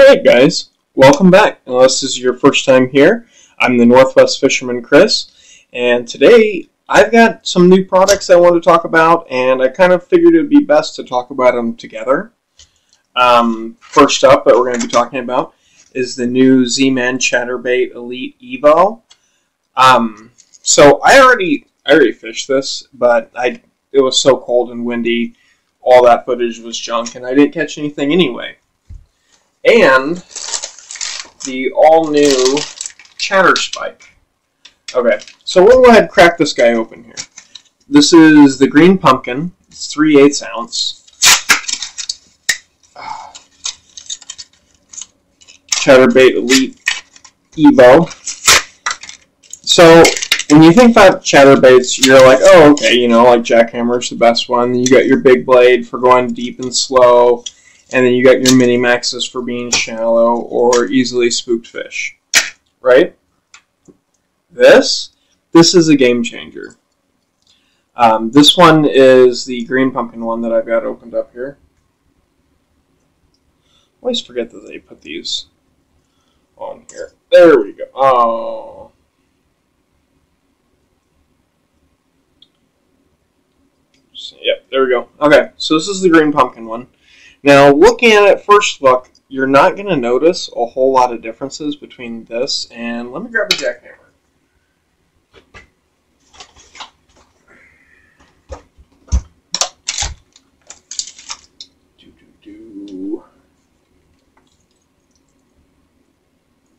Alright guys, welcome back. Unless this is your first time here, I'm the Northwest Fisherman Chris, and today I've got some new products I want to talk about, and I kind of figured it would be best to talk about them together. First up that we're going to be talking about is the new Zman Chatterbait Elite EVO. So I already fished this, but it was so cold and windy, all that footage was junk, and I didn't catch anything anyway. And the all-new ChatterSpike. Okay, so we'll go ahead and crack this guy open here. This is the green pumpkin. It's 3/8 ounce. Chatterbait Elite EVO. So when you think about chatterbaits, you're like, oh, okay, you know, like jackhammers, the best one. You got your big blade for going deep and slow. And then you got your mini maxes for being shallow or easily spooked fish, right? This is a game changer. This one is the green pumpkin one that I've got opened up here. I always forget that they put these on here. There we go. Oh. Yep, there we go. Okay, so this is the green pumpkin one. Now, looking at it first look, you're not going to notice a whole lot of differences between this and, let me grab a jackhammer.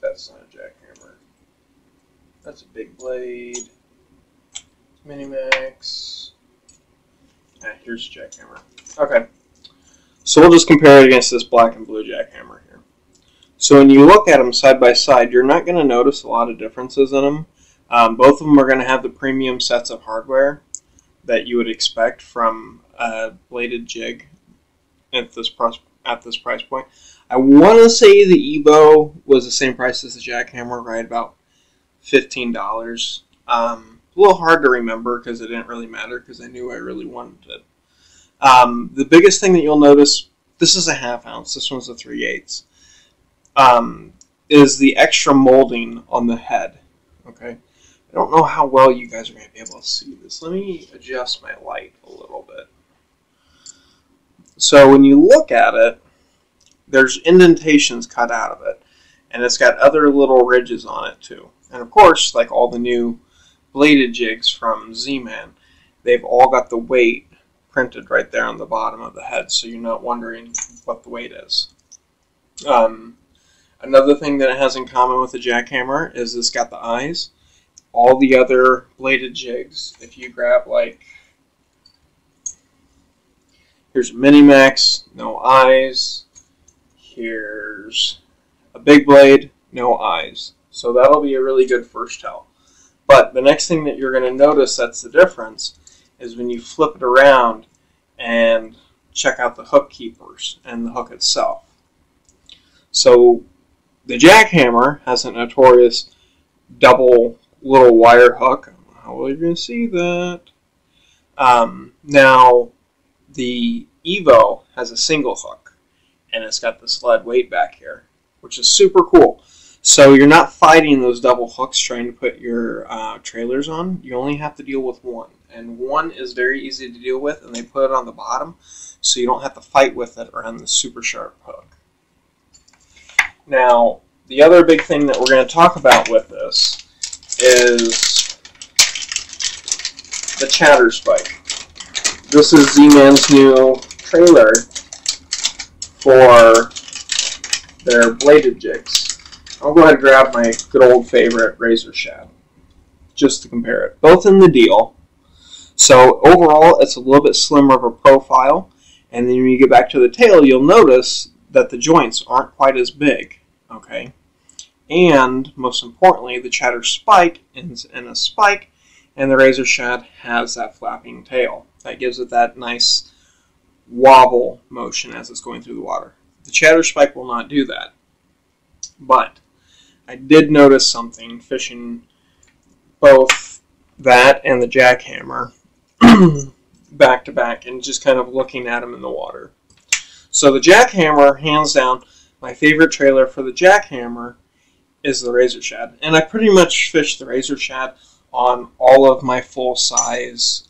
That's not a jackhammer. That's a big blade. Mini max. Here's a jackhammer. Okay. So we'll just compare it against this black and blue jackhammer here. So when you look at them side by side, you're not going to notice a lot of differences in them. Both of them are going to have the premium sets of hardware that you would expect from a bladed jig at this price point. I want to say the EVO was the same price as the jackhammer, right about $15. A little hard to remember because it didn't really matter because I knew I really wanted it. The biggest thing that you'll notice, this is a 1/2 ounce, this one's a 3/8, is the extra molding on the head. Okay, I don't know how well you guys are going to be able to see this. Let me adjust my light a little bit. So when you look at it, there's indentations cut out of it, and it's got other little ridges on it too. And of course, like all the new bladed jigs from Zman, they've all got the weight printed right there on the bottom of the head, so you're not wondering what the weight is. Another thing that it has in common with the jackhammer is it's got the eyes. All the other bladed jigs, if you grab, like, here's a mini max, no eyes. Here's a big blade, no eyes. So that'll be a really good first tell. But the next thing that you're going to notice that's the difference is when you flip it around and check out the hook keepers and the hook itself. So the jackhammer has a notorious double little wire hook. How well you're going to see that? Now the EVO has a single hook, and it's got this lead weight back here, which is super cool. So you're not fighting those double hooks trying to put your trailers on. You only have to deal with one. And one is very easy to deal with, and they put it on the bottom, so you don't have to fight with it around the super sharp hook. Now, the other big thing that we're going to talk about with this is the ChatterSpike. This is Zman's new trailer for their bladed jigs. I'll go ahead and grab my good old favorite razor shad just to compare it. Both in the deal. So overall, it's a little bit slimmer of a profile, and then when you get back to the tail, you'll notice that the joints aren't quite as big, okay? And most importantly, the ChatterSpike ends in a spike, and the razor shad has that flapping tail. That gives it that nice wobble motion as it's going through the water. The ChatterSpike will not do that, but I did notice something fishing both that and the jackhammer back to back and just kind of looking at them in the water. So the jackhammer, hands down, my favorite trailer for the jackhammer is the razor shad. And I pretty much fish the razor shad on all of my full-size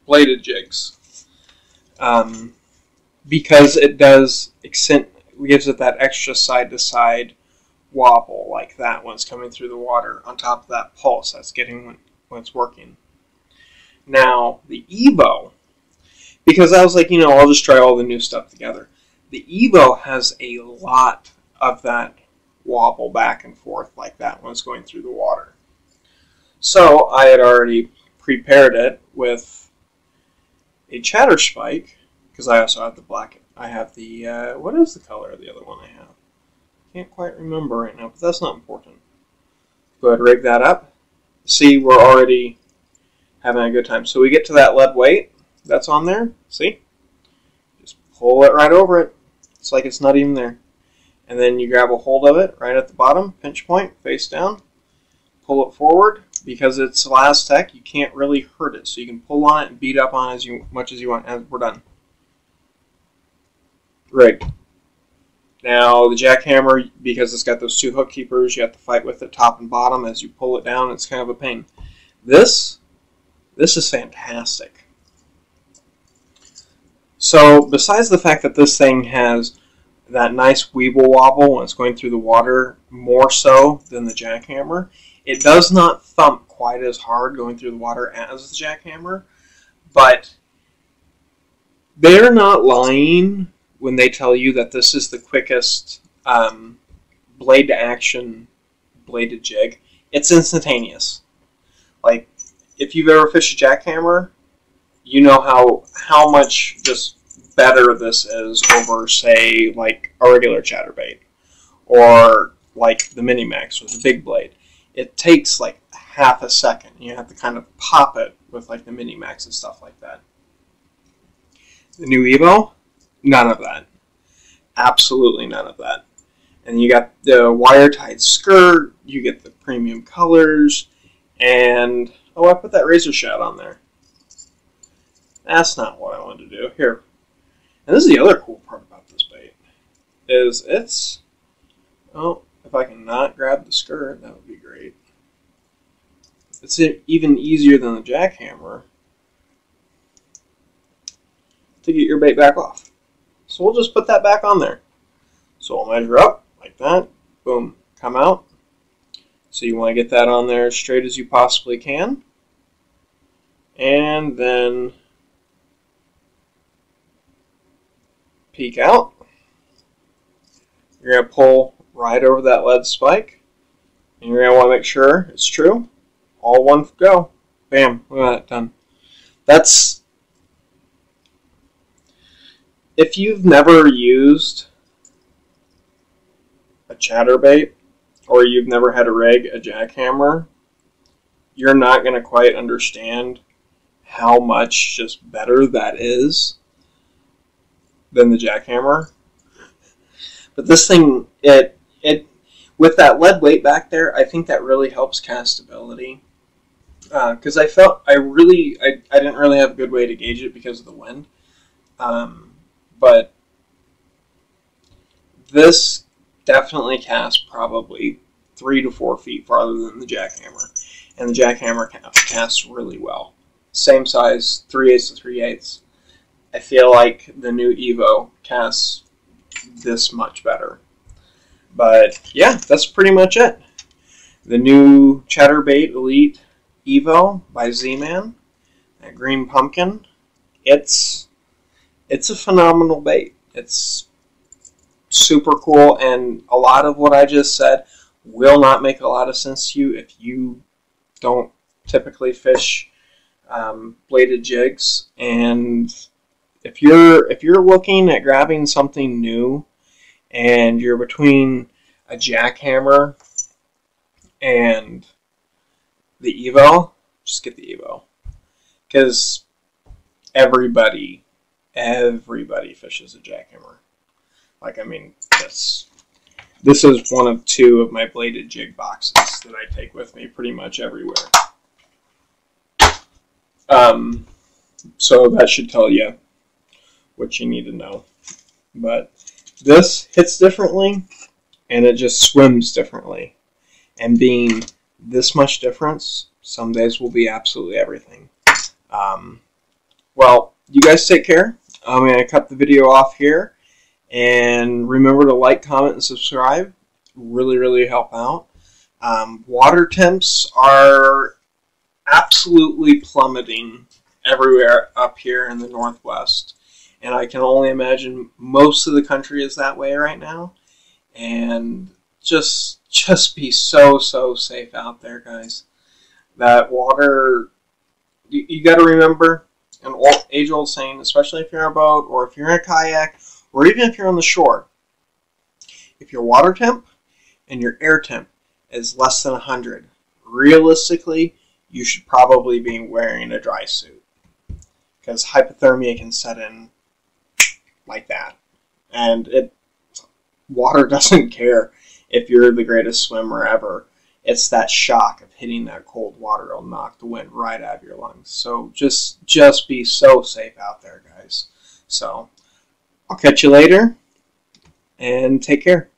bladed jigs. Because it does gives it that extra side-to-side wobble like that when it's coming through the water on top of that pulse that's getting when it's working. Now, the EVO, because I was like, you know, I'll just try all the new stuff together. The EVO has a lot of that wobble back and forth like that when it's going through the water. So I had already prepared it with a ChatterSpike, because I also have the black. I have the, what is the color of the other one I have? Can't quite remember right now, but that's not important. Go ahead and rig that up. See, we're already having a good time. So we get to that lead weight that's on there. See? Just pull it right over it. It's like it's not even there. And then you grab a hold of it right at the bottom, pinch point, face down. Pull it forward. Because it's Last-Tech, you can't really hurt it. So you can pull on it and beat up on it as much as you want. And we're done. Rigged. Now the jackhammer, because it's got those two hook keepers, you have to fight with it top and bottom. As you pull it down, it's kind of a pain. This is fantastic. So besides the fact that this thing has that nice weeble wobble when it's going through the water, more so than the jackhammer, it does not thump quite as hard going through the water as the jackhammer, but they're not lying when they tell you that this is the quickest blade to action bladed jig. It's instantaneous. Like, if you've ever fished a jackhammer, you know how much just better this is over, say, like a regular chatterbait, or like the Mini-Max with the big blade. It takes like half a second. You have to kind of pop it with like the Mini-Max and stuff like that. The new EVO, none of that. Absolutely none of that. And you got the wire-tied skirt, you get the premium colors, and oh, I put that razor shad on there. That's not what I wanted to do. Here. And this is the other cool part about this bait, is it's, oh, if I can not grab the skirt, that would be great. It's even easier than the jackhammer to get your bait back off. So we'll just put that back on there. So we'll measure up like that. Boom. Come out. So you want to get that on there as straight as you possibly can. And then peek out. You're going to pull right over that lead spike. And you're going to want to make sure it's true. All one go. Bam. Look at that done. That's... If you've never used a chatterbait, or you've never had to rig a jackhammer, you're not going to quite understand how much just better that is than the jackhammer. But this thing, it with that lead weight back there, I think that really helps castability. Because I didn't really have a good way to gauge it because of the wind. But this definitely casts probably 3 to 4 feet farther than the jackhammer. And the jackhammer casts really well. Same size, 3/8 to 3/8. I feel like the new EVO casts this much better. But yeah, that's pretty much it. The new Chatterbait Elite EVO by Zman, that green pumpkin. It's a phenomenal bait. It's super cool, and a lot of what I just said will not make a lot of sense to you if you don't typically fish bladed jigs. And if you're looking at grabbing something new and you're between a jackhammer and the EVO, just get the EVO, because everybody fishes a jackhammer. Like, I mean, this is one of 2 of my bladed jig boxes that I take with me pretty much everywhere. So that should tell you what you need to know. But this hits differently, and it just swims differently. And being this much difference, some days will be absolutely everything. Well, you guys take care. I'm going to cut the video off here. And remember to like, comment, and subscribe. Really, really help out. Water temps are absolutely plummeting everywhere up here in the Northwest. And I can only imagine most of the country is that way right now. And just be so safe out there, guys. That water, you got to remember an age-old saying, especially if you're on a boat or if you're in a kayak or even if you're on the shore. If your water temp and your air temp is less than 100, realistically, you should probably be wearing a dry suit, because hypothermia can set in like that. And water doesn't care if you're the greatest swimmer ever. It's that shock of hitting that cold water will knock the wind right out of your lungs. So just be so safe out there, guys. So I'll catch you later, and take care.